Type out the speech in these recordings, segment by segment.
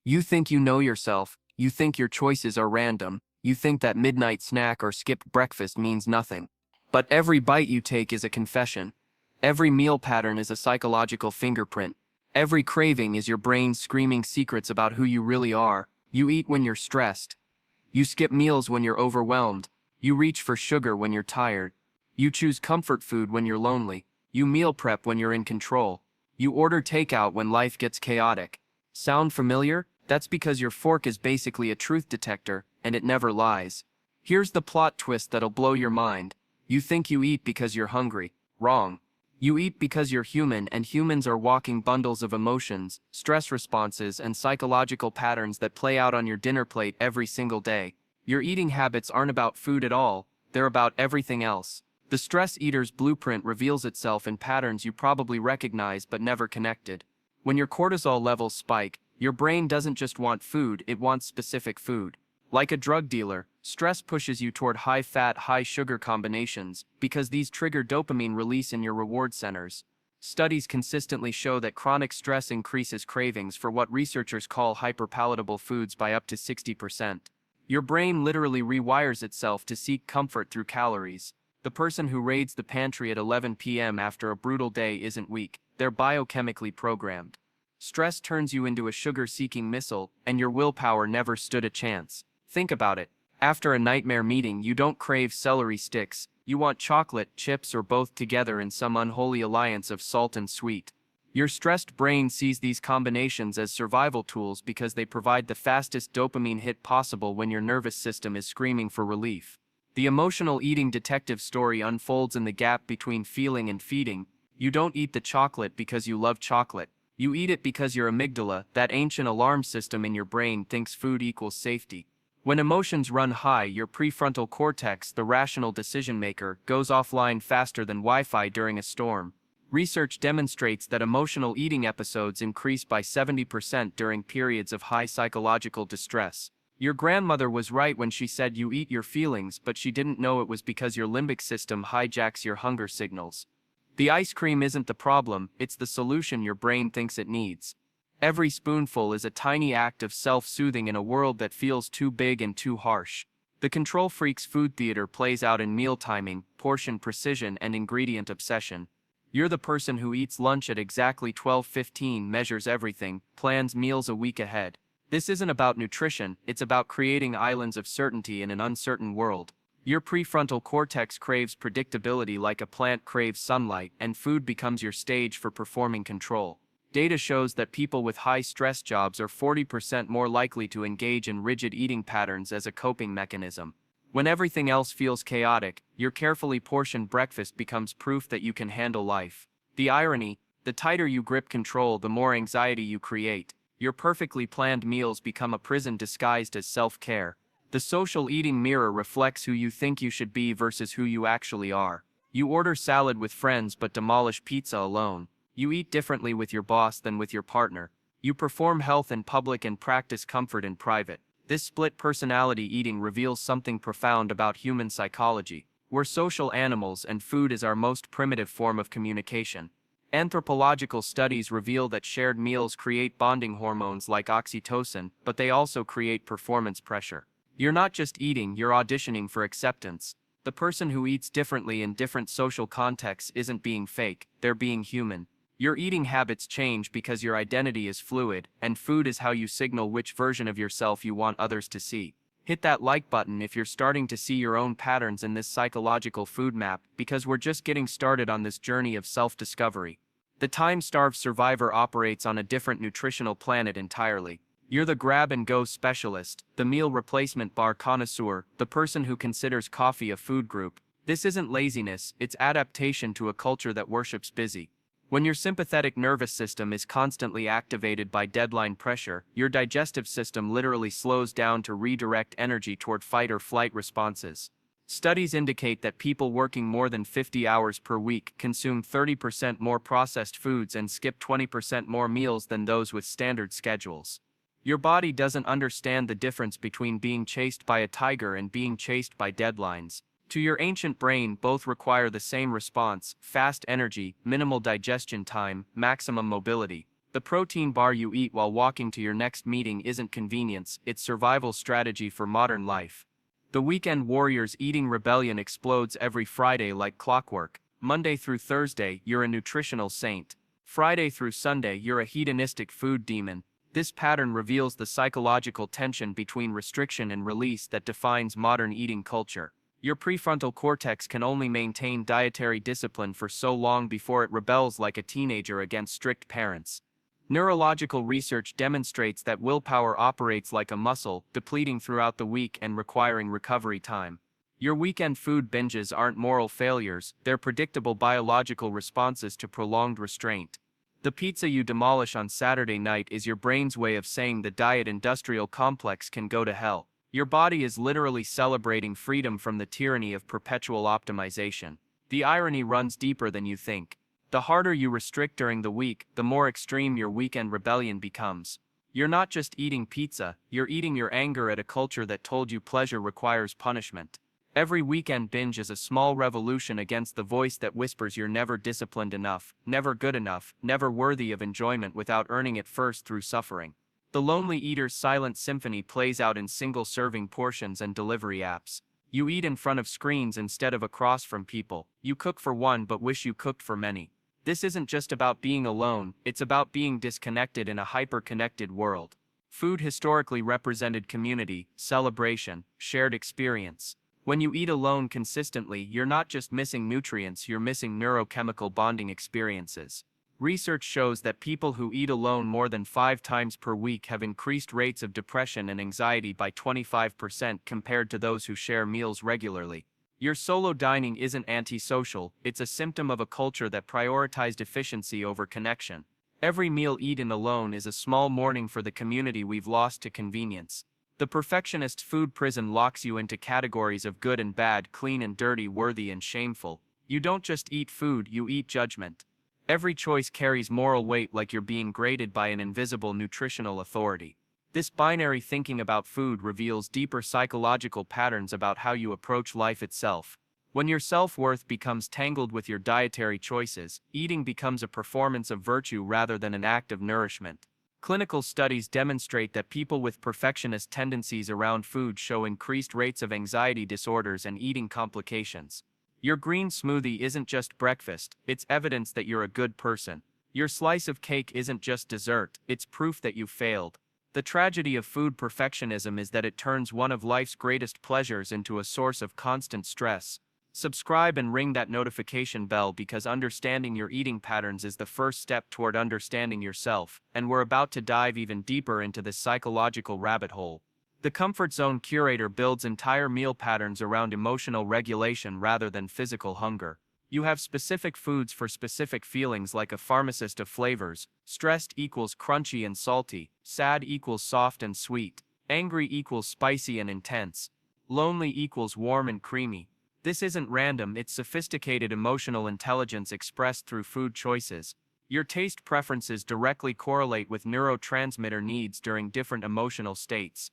You think you know yourself, you think your choices are random, you think that midnight snack or skipped breakfast means nothing. But every bite you take is a confession. Every meal pattern is a psychological fingerprint. Every craving is your brain screaming secrets about who you really are. You eat when you're stressed. You skip meals when you're overwhelmed. You reach for sugar when you're tired. You choose comfort food when you're lonely. You meal prep when you're in control. You order takeout when life gets chaotic. Sound familiar? That's because your fork is basically a truth detector, and it never lies. Here's the plot twist that'll blow your mind. You think you eat because you're hungry. Wrong. You eat because you're human, and humans are walking bundles of emotions, stress responses, and psychological patterns that play out on your dinner plate every single day. Your eating habits aren't about food at all, they're about everything else. The stress eater's blueprint reveals itself in patterns you probably recognize but never connected. When your cortisol levels spike, your brain doesn't just want food, it wants specific food. Like a drug dealer, stress pushes you toward high-fat, high-sugar combinations because these trigger dopamine release in your reward centers. Studies consistently show that chronic stress increases cravings for what researchers call hyperpalatable foods by up to 60%. Your brain literally rewires itself to seek comfort through calories. The person who raids the pantry at 11 p.m. after a brutal day isn't weak, they're biochemically programmed. Stress turns you into a sugar-seeking missile, and your willpower never stood a chance. Think about it. After a nightmare meeting, you don't crave celery sticks, you want chocolate, chips, or both together in some unholy alliance of salt and sweet. Your stressed brain sees these combinations as survival tools because they provide the fastest dopamine hit possible when your nervous system is screaming for relief. The emotional eating detective story unfolds in the gap between feeling and feeding. You don't eat the chocolate because you love chocolate. You eat it because your amygdala, that ancient alarm system in your brain, thinks food equals safety. When emotions run high, your prefrontal cortex, the rational decision maker, goes offline faster than Wi-Fi during a storm. Research demonstrates that emotional eating episodes increase by 70% during periods of high psychological distress. Your grandmother was right when she said you eat your feelings, but she didn't know it was because your limbic system hijacks your hunger signals. The ice cream isn't the problem, it's the solution your brain thinks it needs. Every spoonful is a tiny act of self-soothing in a world that feels too big and too harsh. The control freak's food theater plays out in meal timing, portion precision, and ingredient obsession. You're the person who eats lunch at exactly 12:15, measures everything, plans meals a week ahead. This isn't about nutrition, it's about creating islands of certainty in an uncertain world. Your prefrontal cortex craves predictability like a plant craves sunlight, and food becomes your stage for performing control. Data shows that people with high-stress jobs are 40% more likely to engage in rigid eating patterns as a coping mechanism. When everything else feels chaotic, your carefully portioned breakfast becomes proof that you can handle life. The irony: the tighter you grip control, the more anxiety you create. Your perfectly planned meals become a prison disguised as self-care. The social eating mirror reflects who you think you should be versus who you actually are. You order salad with friends but demolish pizza alone. You eat differently with your boss than with your partner. You perform health in public and practice comfort in private. This split personality eating reveals something profound about human psychology. We're social animals, and food is our most primitive form of communication. Anthropological studies reveal that shared meals create bonding hormones like oxytocin, but they also create performance pressure. You're not just eating, you're auditioning for acceptance. The person who eats differently in different social contexts isn't being fake, they're being human. Your eating habits change because your identity is fluid, and food is how you signal which version of yourself you want others to see. Hit that like button if you're starting to see your own patterns in this psychological food map, because we're just getting started on this journey of self-discovery. The time-starved survivor operates on a different nutritional planet entirely. You're the grab-and-go specialist, the meal replacement bar connoisseur, the person who considers coffee a food group. This isn't laziness, it's adaptation to a culture that worships busy. When your sympathetic nervous system is constantly activated by deadline pressure, your digestive system literally slows down to redirect energy toward fight or flight responses. Studies indicate that people working more than 50 hours per week consume 30% more processed foods and skip 20% more meals than those with standard schedules. Your body doesn't understand the difference between being chased by a tiger and being chased by deadlines. To your ancient brain, both require the same response: fast energy, minimal digestion time, maximum mobility. The protein bar you eat while walking to your next meeting isn't convenience, it's survival strategy for modern life. The weekend warrior's eating rebellion explodes every Friday like clockwork. Monday through Thursday, you're a nutritional saint. Friday through Sunday, you're a hedonistic food demon. This pattern reveals the psychological tension between restriction and release that defines modern eating culture. Your prefrontal cortex can only maintain dietary discipline for so long before it rebels like a teenager against strict parents. Neurological research demonstrates that willpower operates like a muscle, depleting throughout the week and requiring recovery time. Your weekend food binges aren't moral failures, they're predictable biological responses to prolonged restraint. The pizza you demolish on Saturday night is your brain's way of saying the diet industrial complex can go to hell. Your body is literally celebrating freedom from the tyranny of perpetual optimization. The irony runs deeper than you think. The harder you restrict during the week, the more extreme your weekend rebellion becomes. You're not just eating pizza, you're eating your anger at a culture that told you pleasure requires punishment. Every weekend binge is a small revolution against the voice that whispers you're never disciplined enough, never good enough, never worthy of enjoyment without earning it first through suffering. The lonely eater's silent symphony plays out in single-serving portions and delivery apps. You eat in front of screens instead of across from people. You cook for one but wish you cooked for many. This isn't just about being alone, it's about being disconnected in a hyper-connected world. Food historically represented community, celebration, shared experience. When you eat alone consistently, you're not just missing nutrients, you're missing neurochemical bonding experiences. Research shows that people who eat alone more than 5 times per week have increased rates of depression and anxiety by 25% compared to those who share meals regularly. Your solo dining isn't antisocial, it's a symptom of a culture that prioritized efficiency over connection. Every meal eaten alone is a small mourning for the community we've lost to convenience. The perfectionist food prison locks you into categories of good and bad, clean and dirty, worthy and shameful. You don't just eat food, you eat judgment. Every choice carries moral weight like you're being graded by an invisible nutritional authority. This binary thinking about food reveals deeper psychological patterns about how you approach life itself. When your self-worth becomes tangled with your dietary choices, eating becomes a performance of virtue rather than an act of nourishment. Clinical studies demonstrate that people with perfectionist tendencies around food show increased rates of anxiety disorders and eating complications. Your green smoothie isn't just breakfast, it's evidence that you're a good person. Your slice of cake isn't just dessert, it's proof that you failed. The tragedy of food perfectionism is that it turns one of life's greatest pleasures into a source of constant stress. Subscribe and ring that notification bell because understanding your eating patterns is the first step toward understanding yourself, and we're about to dive even deeper into this psychological rabbit hole. The Comfort Zone Curator builds entire meal patterns around emotional regulation rather than physical hunger. You have specific foods for specific feelings, like a pharmacist of flavors. Stressed equals crunchy and salty, sad equals soft and sweet, angry equals spicy and intense, lonely equals warm and creamy. This isn't random, it's sophisticated emotional intelligence expressed through food choices. Your taste preferences directly correlate with neurotransmitter needs during different emotional states.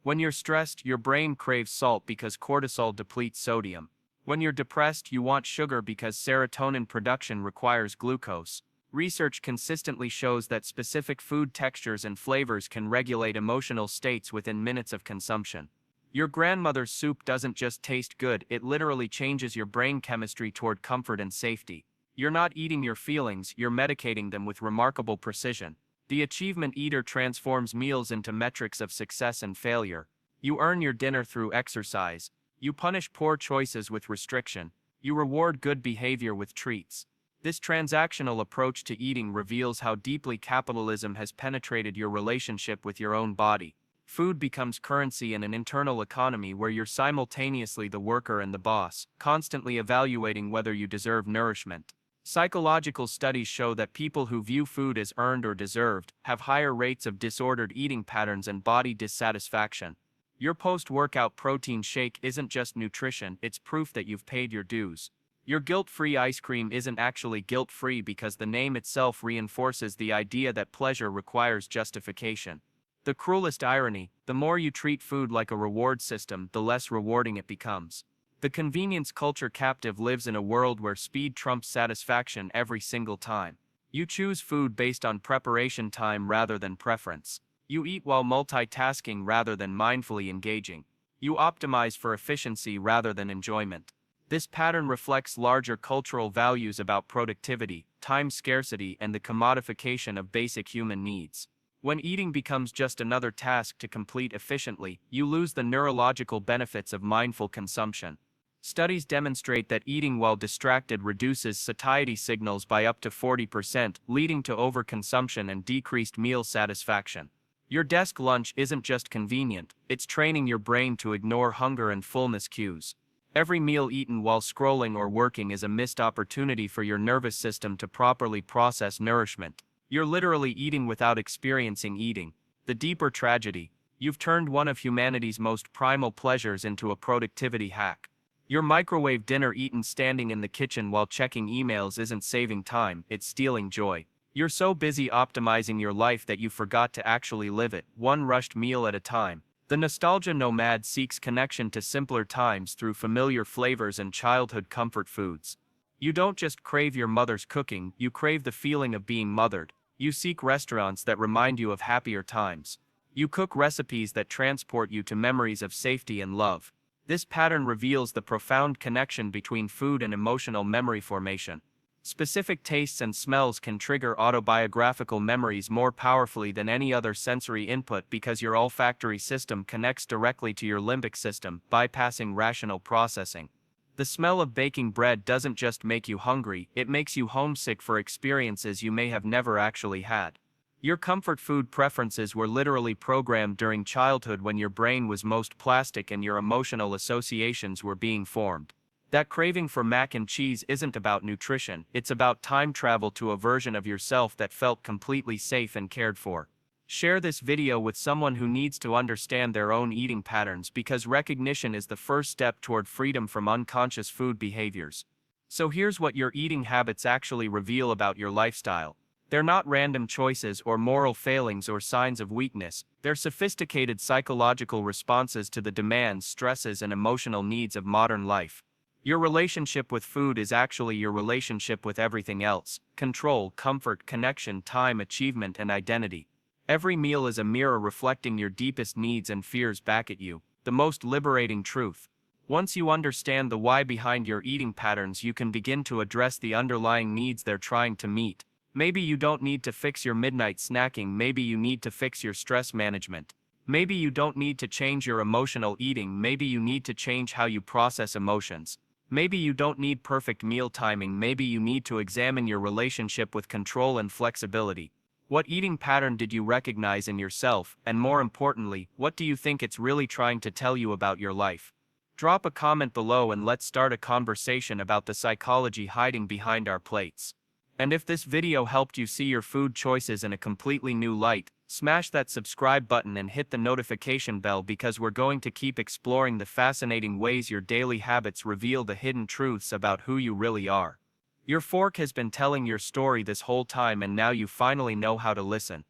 When you're stressed, your brain craves salt because cortisol depletes sodium. When you're depressed, you want sugar because serotonin production requires glucose. Research consistently shows that specific food textures and flavors can regulate emotional states within minutes of consumption. Your grandmother's soup doesn't just taste good, it literally changes your brain chemistry toward comfort and safety. You're not eating your feelings, you're medicating them with remarkable precision. The achievement eater transforms meals into metrics of success and failure. You earn your dinner through exercise. You punish poor choices with restriction. You reward good behavior with treats. This transactional approach to eating reveals how deeply capitalism has penetrated your relationship with your own body. Food becomes currency in an internal economy where you're simultaneously the worker and the boss, constantly evaluating whether you deserve nourishment. Psychological studies show that people who view food as earned or deserved have higher rates of disordered eating patterns and body dissatisfaction. Your post-workout protein shake isn't just nutrition, it's proof that you've paid your dues. Your guilt-free ice cream isn't actually guilt-free because the name itself reinforces the idea that pleasure requires justification. The cruelest irony, the more you treat food like a reward system, the less rewarding it becomes. The convenience culture captive lives in a world where speed trumps satisfaction every single time. You choose food based on preparation time rather than preference. You eat while multitasking rather than mindfully engaging. You optimize for efficiency rather than enjoyment. This pattern reflects larger cultural values about productivity, time scarcity, and the commodification of basic human needs. When eating becomes just another task to complete efficiently, you lose the neurological benefits of mindful consumption. Studies demonstrate that eating while distracted reduces satiety signals by up to 40%, leading to overconsumption and decreased meal satisfaction. Your desk lunch isn't just convenient, it's training your brain to ignore hunger and fullness cues. Every meal eaten while scrolling or working is a missed opportunity for your nervous system to properly process nourishment. You're literally eating without experiencing eating. The deeper tragedy: you've turned one of humanity's most primal pleasures into a productivity hack. Your microwave dinner eaten standing in the kitchen while checking emails isn't saving time, it's stealing joy. You're so busy optimizing your life that you forgot to actually live it, one rushed meal at a time. The nostalgia nomad seeks connection to simpler times through familiar flavors and childhood comfort foods. You don't just crave your mother's cooking, you crave the feeling of being mothered. You seek restaurants that remind you of happier times. You cook recipes that transport you to memories of safety and love. This pattern reveals the profound connection between food and emotional memory formation. Specific tastes and smells can trigger autobiographical memories more powerfully than any other sensory input because your olfactory system connects directly to your limbic system, bypassing rational processing. The smell of baking bread doesn't just make you hungry, it makes you homesick for experiences you may have never actually had. Your comfort food preferences were literally programmed during childhood when your brain was most plastic and your emotional associations were being formed. That craving for mac and cheese isn't about nutrition, it's about time travel to a version of yourself that felt completely safe and cared for. Share this video with someone who needs to understand their own eating patterns because recognition is the first step toward freedom from unconscious food behaviors. So here's what your eating habits actually reveal about your lifestyle. They're not random choices or moral failings or signs of weakness, they're sophisticated psychological responses to the demands, stresses, and emotional needs of modern life. Your relationship with food is actually your relationship with everything else: control, comfort, connection, time, achievement, and identity. Every meal is a mirror reflecting your deepest needs and fears back at you, the most liberating truth. Once you understand the why behind your eating patterns, you can begin to address the underlying needs they're trying to meet. Maybe you don't need to fix your midnight snacking, maybe you need to fix your stress management. Maybe you don't need to change your emotional eating, maybe you need to change how you process emotions. Maybe you don't need perfect meal timing, maybe you need to examine your relationship with control and flexibility. What eating pattern did you recognize in yourself, and more importantly, what do you think it's really trying to tell you about your life? Drop a comment below and let's start a conversation about the psychology hiding behind our plates. And if this video helped you see your food choices in a completely new light, smash that subscribe button and hit the notification bell because we're going to keep exploring the fascinating ways your daily habits reveal the hidden truths about who you really are. Your fork has been telling your story this whole time and now you finally know how to listen.